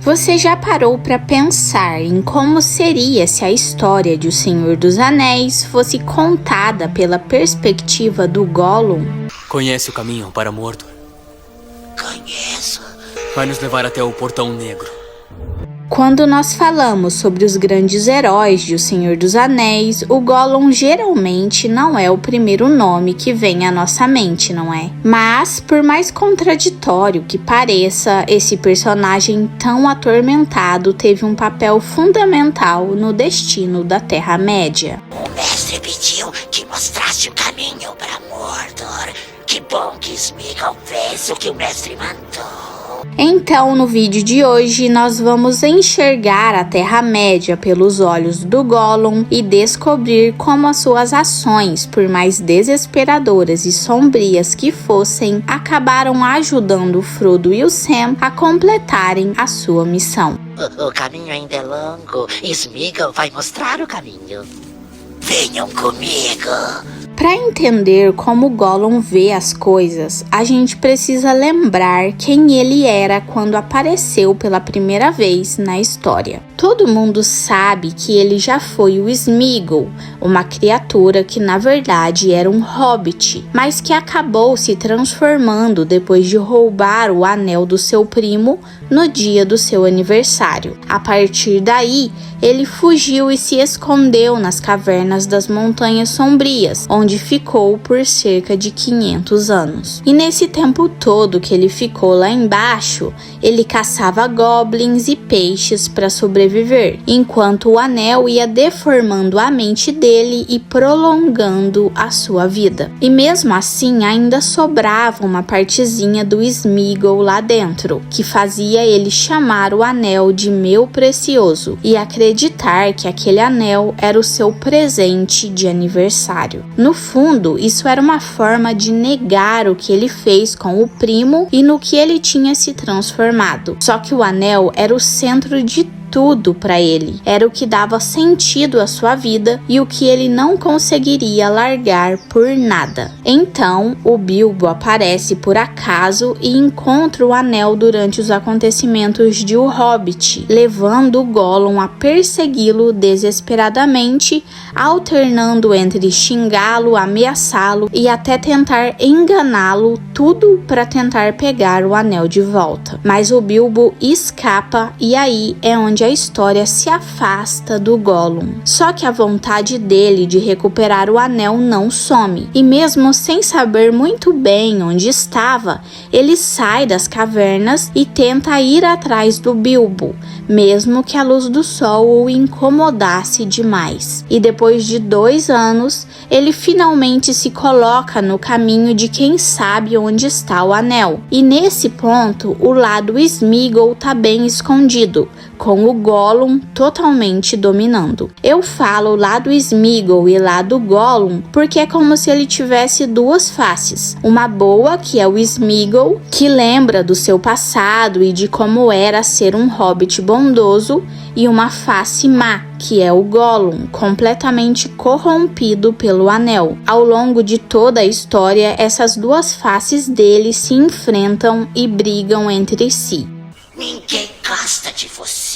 Você já parou para pensar em como seria se a história de O Senhor dos Anéis fosse contada pela perspectiva do Gollum? Conhece o caminho para Mordor? Conheço. Vai nos levar até o Portão Negro. Quando nós falamos sobre os grandes heróis de O Senhor dos Anéis, o Gollum geralmente não é o primeiro nome que vem à nossa mente, não é? Mas, por mais contraditório que pareça, esse personagem tão atormentado teve um papel fundamental no destino da Terra-média. O mestre pediu que mostrasse o caminho para Mordor. Que bom que Sméagol fez o que o mestre mandou. Então, no vídeo de hoje, nós vamos enxergar a Terra-média pelos olhos do Gollum e descobrir como as suas ações, por mais desesperadoras e sombrias que fossem, acabaram ajudando o Frodo e o Sam a completarem a sua missão. O caminho ainda é longo. Sméagol vai mostrar o caminho. Venham comigo. Para entender como Gollum vê as coisas, a gente precisa lembrar quem ele era quando apareceu pela primeira vez na história. Todo mundo sabe que ele já foi o Sméagol, uma criatura que na verdade era um hobbit, mas que acabou se transformando depois de roubar o anel do seu primo no dia do seu aniversário. A partir daí, ele fugiu e se escondeu nas cavernas das Montanhas Sombrias, onde ficou por cerca de 500 anos. E nesse tempo todo que ele ficou lá embaixo, ele caçava goblins e peixes para sobreviver, enquanto o anel ia deformando a mente dele e prolongando a sua vida. E mesmo assim, ainda sobrava uma partezinha do Sméagol lá dentro, que fazia ele chamar o anel de meu precioso e acreditar que aquele anel era o seu presente de aniversário. No fundo, isso era uma forma de negar o que ele fez com o primo e no que ele tinha se transformado. Só que o anel era o centro de tudo para ele, era o que dava sentido à sua vida e o que ele não conseguiria largar por nada. Então, o Bilbo aparece por acaso e encontra o anel durante os acontecimentos de O Hobbit, levando o Gollum a persegui-lo desesperadamente, alternando entre xingá-lo, ameaçá-lo e até tentar enganá-lo, tudo para tentar pegar o anel de volta. Mas o Bilbo escapa e aí é onde a história se afasta do Gollum. Só que a vontade dele de recuperar o anel não some, e mesmo sem saber muito bem onde estava, ele sai das cavernas e tenta ir atrás do Bilbo, mesmo que a luz do sol o incomodasse demais. E depois de 2 anos, ele finalmente se coloca no caminho de quem sabe onde está o anel. E nesse ponto, o lado Sméagol tá bem escondido, com o Gollum totalmente dominando. Eu falo lá do Sméagol e lá do Gollum porque é como se ele tivesse 2 faces. Uma boa, que é o Sméagol, que lembra do seu passado e de como era ser um hobbit bondoso, e uma face má, que é o Gollum, completamente corrompido pelo anel. Ao longo de toda a história, essas 2 faces dele se enfrentam e brigam entre si. Ninguém gosta de você.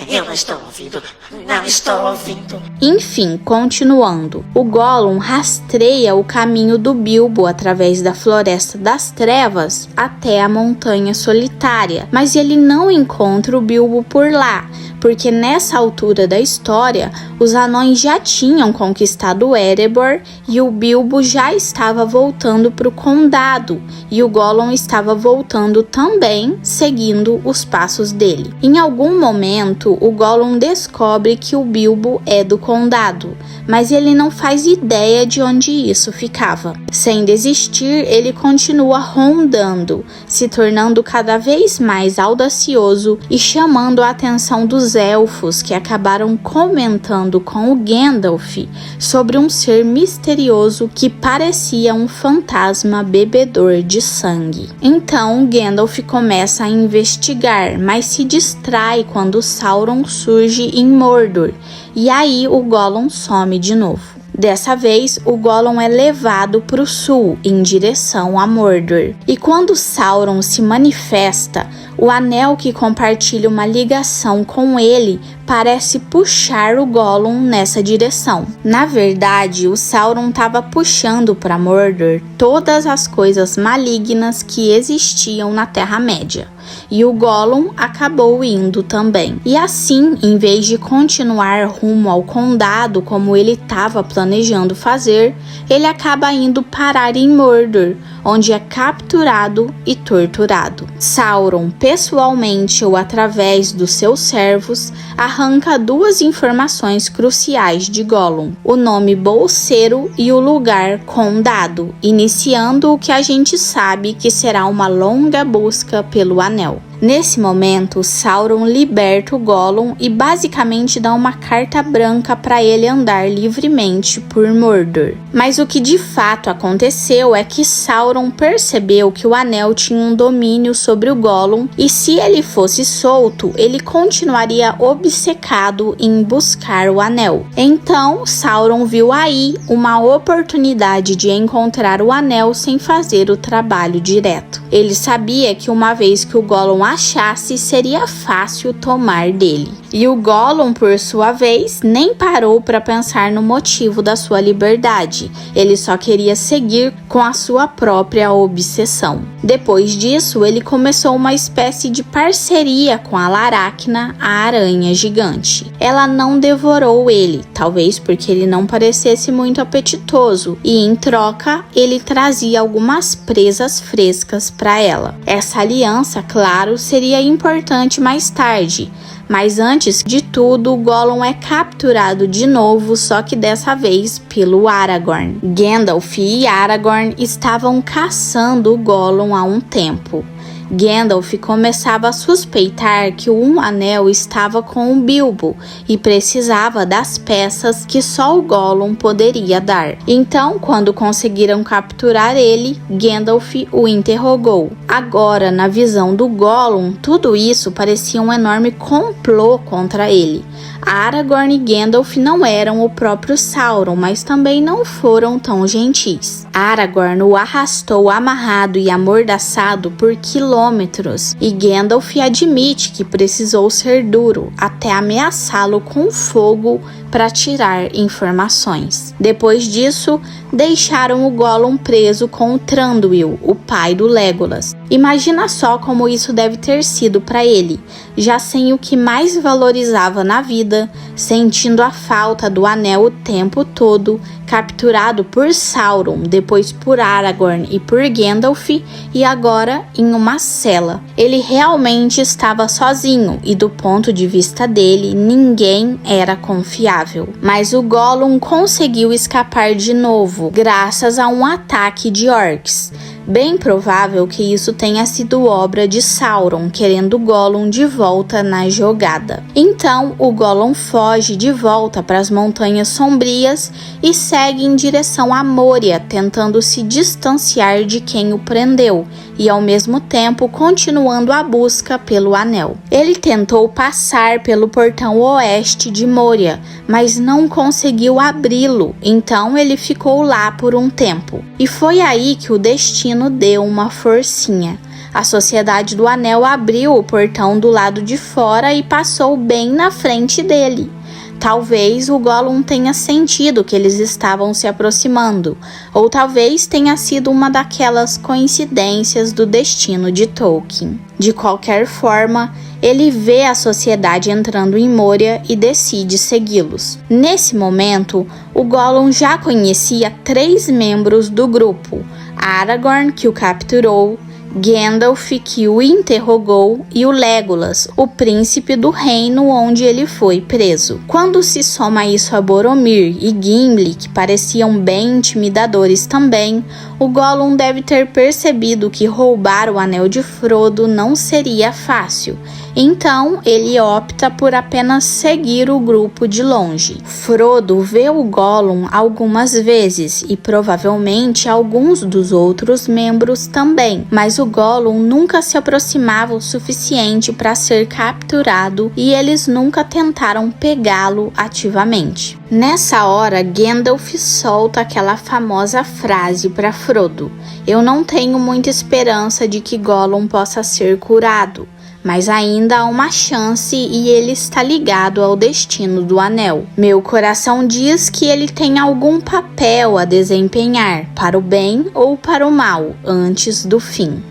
Eu não estou ouvindo. Não estou ouvindo. Enfim, continuando. O Gollum rastreia o caminho do Bilbo através da Floresta das Trevas até a Montanha Solitária, mas ele não encontra o Bilbo por lá, porque nessa altura da história, os anões já tinham conquistado Erebor e o Bilbo já estava voltando para o condado, e o Gollum estava voltando também, seguindo os passos dele. Em algum momento, o Gollum descobre que o Bilbo é do condado, mas ele não faz ideia de onde isso ficava. Sem desistir, ele continua rondando, se tornando cada vez mais audacioso e chamando a atenção dos elfos, que acabaram comentando com o Gandalf sobre um ser misterioso que parecia um fantasma bebedor de sangue. Então Gandalf começa a investigar, mas se distrai quando Sauron surge em Mordor, e aí o Gollum some de novo. Dessa vez, o Gollum é levado para o sul, em direção a Mordor. E quando Sauron se manifesta, O anel que compartilha uma ligação com ele parece puxar o Gollum nessa direção. Na verdade, o Sauron estava puxando para Mordor todas as coisas malignas que existiam na Terra-média. E o Gollum acabou indo também. E assim, em vez de continuar rumo ao condado como ele estava planejando fazer, ele acaba indo parar em Mordor, onde é capturado e torturado. Sauron, pessoalmente ou através dos seus servos, arranca duas informações cruciais de Gollum: o nome Bolseiro e o lugar Condado, iniciando o que a gente sabe que será uma longa busca pelo anel. Nesse momento, Sauron liberta o Gollum e basicamente dá uma carta branca para ele andar livremente por Mordor. Mas o que de fato aconteceu é que Sauron percebeu que o anel tinha um domínio sobre o Gollum e se ele fosse solto, ele continuaria obcecado em buscar o anel. Então, Sauron viu aí uma oportunidade de encontrar o anel sem fazer o trabalho direto. Ele sabia que uma vez que o Gollum achasse, seria fácil tomar dele. E o Gollum, por sua vez, nem parou para pensar no motivo da sua liberdade. Ele só queria seguir com a sua própria obsessão. Depois disso, ele começou uma espécie de parceria com a Laracna, a aranha gigante. Ela não devorou ele, talvez porque ele não parecesse muito apetitoso, e em troca, ele trazia algumas presas frescas para ela. Essa aliança, claro, seria importante mais tarde, mas antes de tudo, o Gollum é capturado de novo, só que dessa vez pelo Aragorn. Gandalf e Aragorn estavam caçando o Gollum há um tempo. Gandalf começava a suspeitar que um anel estava com o Bilbo e precisava das peças que só o Gollum poderia dar. Então, quando conseguiram capturar ele, Gandalf o interrogou. Agora, na visão do Gollum, tudo isso parecia um enorme complô contra ele. Aragorn e Gandalf não eram o próprio Sauron, mas também não foram tão gentis. Aragorn o arrastou amarrado e amordaçado por quilômetros, e Gandalf admite que precisou ser duro até ameaçá-lo com fogo para tirar informações. Depois disso, deixaram o Gollum preso com o Thranduil, o pai do Legolas. Imagina só como isso deve ter sido para ele, já sem o que mais valorizava na vida, sentindo a falta do anel o tempo todo, capturado por Sauron, depois por Aragorn e por Gandalf, e agora em uma cela. Ele realmente estava sozinho e, do ponto de vista dele, ninguém era confiável. Mas o Gollum conseguiu escapar de novo, graças a um ataque de orcs. Bem provável que isso tenha sido obra de Sauron, querendo Gollum de volta na jogada. Então, o Gollum foge de volta para as Montanhas Sombrias e segue em direção a Moria, tentando se distanciar de quem o prendeu e, ao mesmo tempo, continuando a busca pelo anel. Ele tentou passar pelo portão oeste de Moria, mas não conseguiu abri-lo, então ele ficou lá por um tempo. E foi aí que o destino deu uma forcinha. A Sociedade do Anel abriu o portão do lado de fora e passou bem na frente dele. Talvez o Gollum tenha sentido que eles estavam se aproximando, ou talvez tenha sido uma daquelas coincidências do destino de Tolkien. De qualquer forma, ele vê a sociedade entrando em Moria e decide segui-los. Nesse momento, o Gollum já conhecia 3 membros do grupo: Aragorn, que o capturou, Gandalf, que o interrogou, e o Legolas, o príncipe do reino onde ele foi preso. Quando se soma isso a Boromir e Gimli, que pareciam bem intimidadores também, o Gollum deve ter percebido que roubar o anel de Frodo não seria fácil. Então, ele opta por apenas seguir o grupo de longe. Frodo vê o Gollum algumas vezes e provavelmente alguns dos outros membros também, mas o Gollum nunca se aproximava o suficiente para ser capturado e eles nunca tentaram pegá-lo ativamente. Nessa hora, Gandalf solta aquela famosa frase para Frodo: "Eu não tenho muita esperança de que Gollum possa ser curado. mas ainda há uma chance e ele está ligado ao destino do anel. Meu coração diz que ele tem algum papel a desempenhar, para o bem ou para o mal, antes do fim.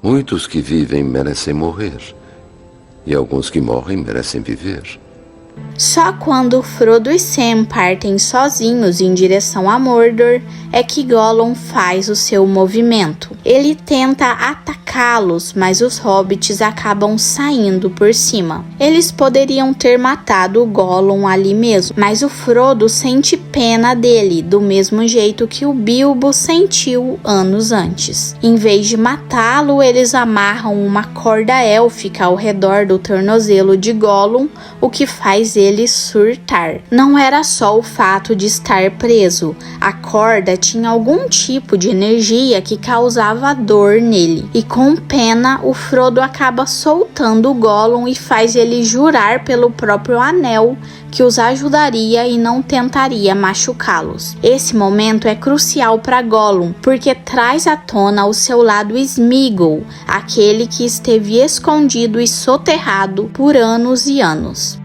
Muitos que vivem merecem morrer, e alguns que morrem merecem viver. Só quando Frodo e Sam partem sozinhos em direção a Mordor é que Gollum faz o seu movimento. Ele tenta atacá-los, mas os hobbits acabam saindo por cima. Eles poderiam ter matado o Gollum ali mesmo, mas o Frodo sente pena dele, do mesmo jeito que o Bilbo sentiu anos antes. Em vez de matá-lo, eles amarram uma corda élfica ao redor do tornozelo de Gollum, o que faz ele surtar. Não era só o fato de estar preso, a corda tinha algum tipo de energia que causava dor nele, e com pena o Frodo acaba soltando o Gollum e faz ele jurar pelo próprio anel que os ajudaria e não tentaria machucá-los. Esse momento é crucial para Gollum, porque traz à tona o seu lado Sméagol, aquele que esteve escondido e soterrado por anos e anos.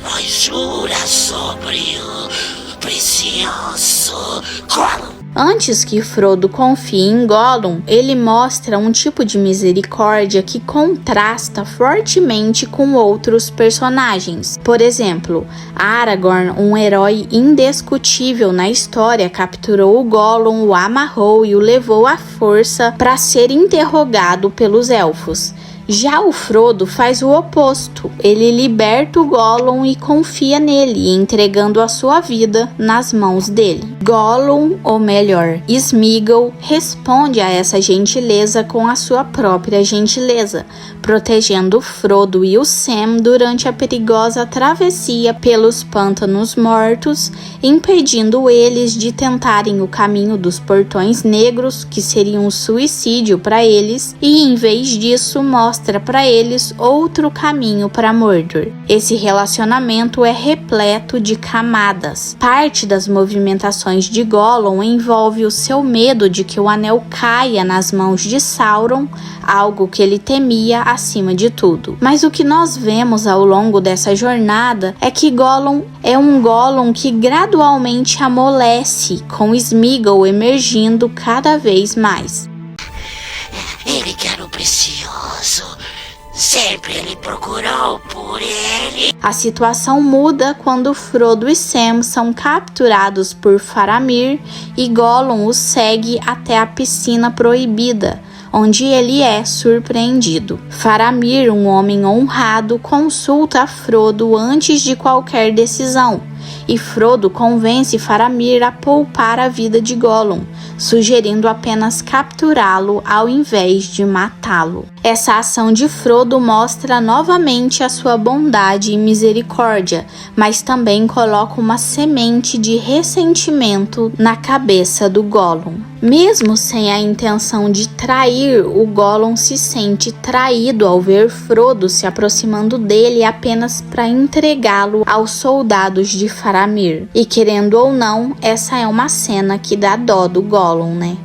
Mas jura sobre o precioso Gollum. Antes que Frodo confie em Gollum, ele mostra um tipo de misericórdia que contrasta fortemente com outros personagens. Por exemplo, Aragorn, um herói indiscutível na história, capturou o Gollum, o amarrou e o levou à força para ser interrogado pelos elfos. Já o Frodo faz o oposto, ele liberta o Gollum e confia nele, entregando a sua vida nas mãos dele. Gollum, ou melhor, Sméagol, responde a essa gentileza com a sua própria gentileza, protegendo Frodo e o Sam durante a perigosa travessia pelos Pântanos Mortos, impedindo eles de tentarem o caminho dos Portões Negros, que seria um suicídio para eles, e em vez disso mostra para eles outro caminho para Mordor. Esse relacionamento é repleto de camadas. Parte das movimentações de Gollum envolve o seu medo de que o anel caia nas mãos de Sauron, algo que ele temia acima de tudo. Mas o que nós vemos ao longo dessa jornada é que Gollum é um Gollum que gradualmente amolece, com Sméagol emergindo cada vez mais. Ele quer o precioso. Sempre ele procurou por ele. A situação muda quando Frodo e Sam são capturados por Faramir e Gollum os segue até a Piscina Proibida, onde ele é surpreendido. Faramir, um homem honrado, consulta Frodo antes de qualquer decisão, e Frodo convence Faramir a poupar a vida de Gollum, sugerindo apenas capturá-lo ao invés de matá-lo. Essa ação de Frodo mostra novamente a sua bondade e misericórdia, mas também coloca uma semente de ressentimento na cabeça do Gollum. Mesmo sem a intenção de trair, o Gollum se sente traído ao ver Frodo se aproximando dele apenas para entregá-lo aos soldados de Faramir. E querendo ou não, essa é uma cena que dá dó do Gollum, né?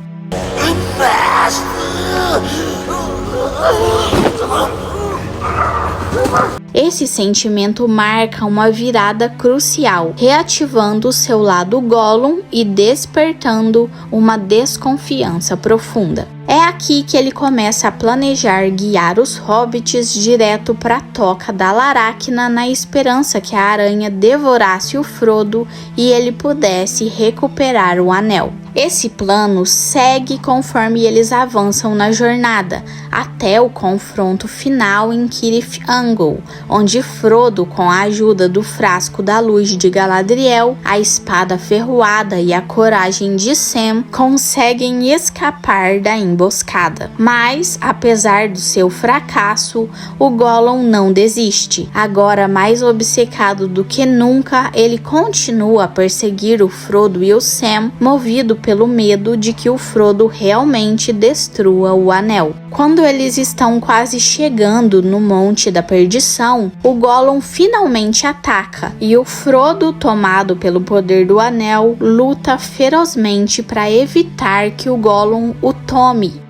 Esse sentimento marca uma virada crucial, reativando o seu lado Gollum e despertando uma desconfiança profunda. É aqui que ele começa a planejar guiar os hobbits direto para a Toca da Laracna na esperança que a aranha devorasse o Frodo e ele pudesse recuperar o anel. Esse plano segue conforme eles avançam na jornada, até o confronto final em Cirith Ungol, onde Frodo, com a ajuda do frasco da luz de Galadriel, a espada ferroada e a coragem de Sam, conseguem escapar da emboscada. Mas, apesar do seu fracasso, o Gollum não desiste. Agora mais obcecado do que nunca, ele continua a perseguir o Frodo e o Sam, movido pelo medo de que o Frodo realmente destrua o anel. Quando eles estão quase chegando no Monte da Perdição, o Gollum finalmente ataca e o Frodo, tomado pelo poder do anel, luta ferozmente para evitar que o Gollum o tome.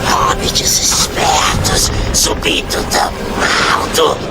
Hobbits esperam. espírito do mal do...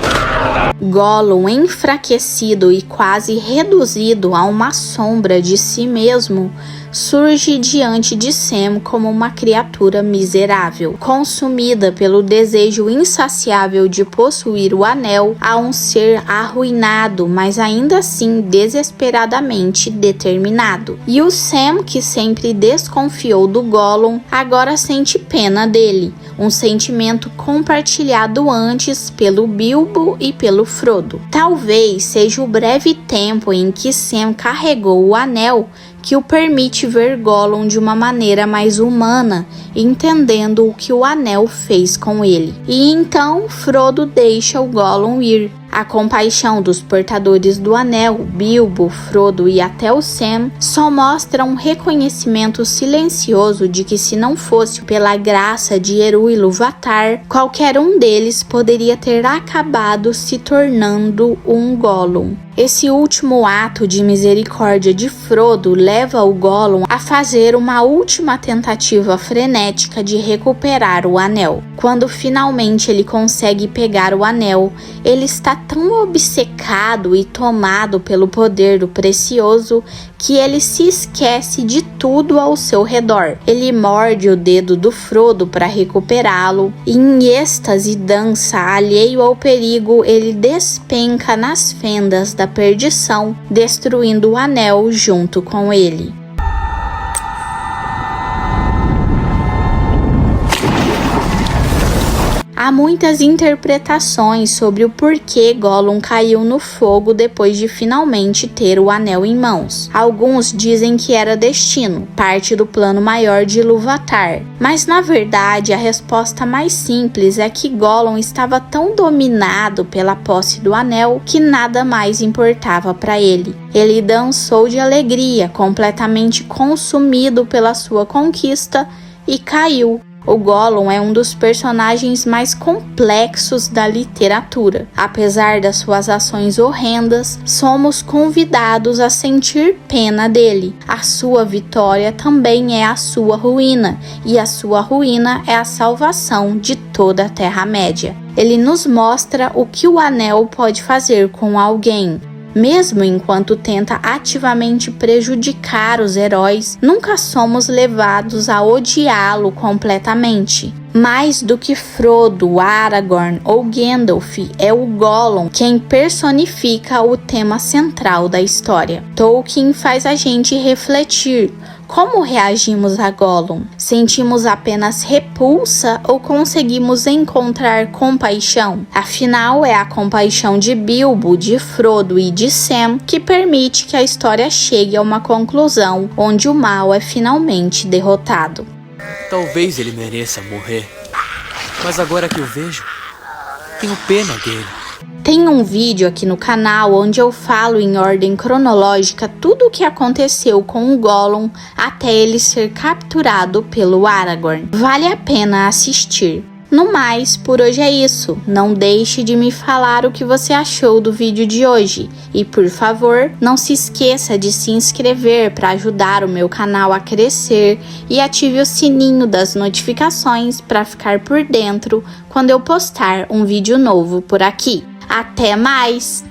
Gollum, enfraquecido e quase reduzido a uma sombra de si mesmo, surge diante de Sam como uma criatura miserável, consumida pelo desejo insaciável de possuir o anel, a um ser arruinado, mas ainda assim desesperadamente determinado. E o Sam, que sempre desconfiou do Gollum, agora sente pena dele, um sentimento compartilhado antes pelo Bilbo e pelo Frodo. Talvez seja o breve tempo em que Sam carregou o anel que o permite ver Gollum de uma maneira mais humana, entendendo o que o anel fez com ele. E então Frodo deixa o Gollum ir. A compaixão dos portadores do anel, Bilbo, Frodo e até o Sam, só mostra um reconhecimento silencioso de que, se não fosse pela graça de Eru Ilúvatar, qualquer um deles poderia ter acabado se tornando um Gollum. Esse último ato de misericórdia de Frodo leva o Gollum a fazer uma última tentativa frenética de recuperar o anel. Quando finalmente ele consegue pegar o anel, ele está tão obcecado e tomado pelo poder do precioso que ele se esquece de tudo ao seu redor. Ele morde o dedo do Frodo para recuperá-lo e, em êxtase, dança, alheio ao perigo, ele despenca nas fendas da perdição, destruindo o anel junto com ele. Há muitas interpretações sobre o porquê Gollum caiu no fogo depois de finalmente ter o anel em mãos. Alguns dizem que era destino, parte do plano maior de Ilúvatar. Mas na verdade a resposta mais simples é que Gollum estava tão dominado pela posse do anel que nada mais importava para ele. Ele dançou de alegria, completamente consumido pela sua conquista, e caiu. O Gollum é um dos personagens mais complexos da literatura. Apesar das suas ações horrendas, somos convidados a sentir pena dele. A sua vitória também é a sua ruína, e a sua ruína é a salvação de toda a Terra-média. Ele nos mostra o que o anel pode fazer com alguém. Mesmo enquanto tenta ativamente prejudicar os heróis, nunca somos levados a odiá-lo completamente. Mais do que Frodo, Aragorn ou Gandalf, é o Gollum quem personifica o tema central da história. Tolkien faz a gente refletir. Como reagimos a Gollum? Sentimos apenas repulsa ou conseguimos encontrar compaixão? Afinal, é a compaixão de Bilbo, de Frodo e de Sam que permite que a história chegue a uma conclusão onde o mal é finalmente derrotado. Talvez ele mereça morrer, mas agora que o vejo, tenho pena dele. Tem um vídeo aqui no canal onde eu falo em ordem cronológica tudo o que aconteceu com o Gollum até ele ser capturado pelo Aragorn. Vale a pena assistir. No mais, por hoje é isso. Não deixe de me falar o que você achou do vídeo de hoje. E por favor, não se esqueça de se inscrever para ajudar o meu canal a crescer e ative o sininho das notificações para ficar por dentro quando eu postar um vídeo novo por aqui. Até mais!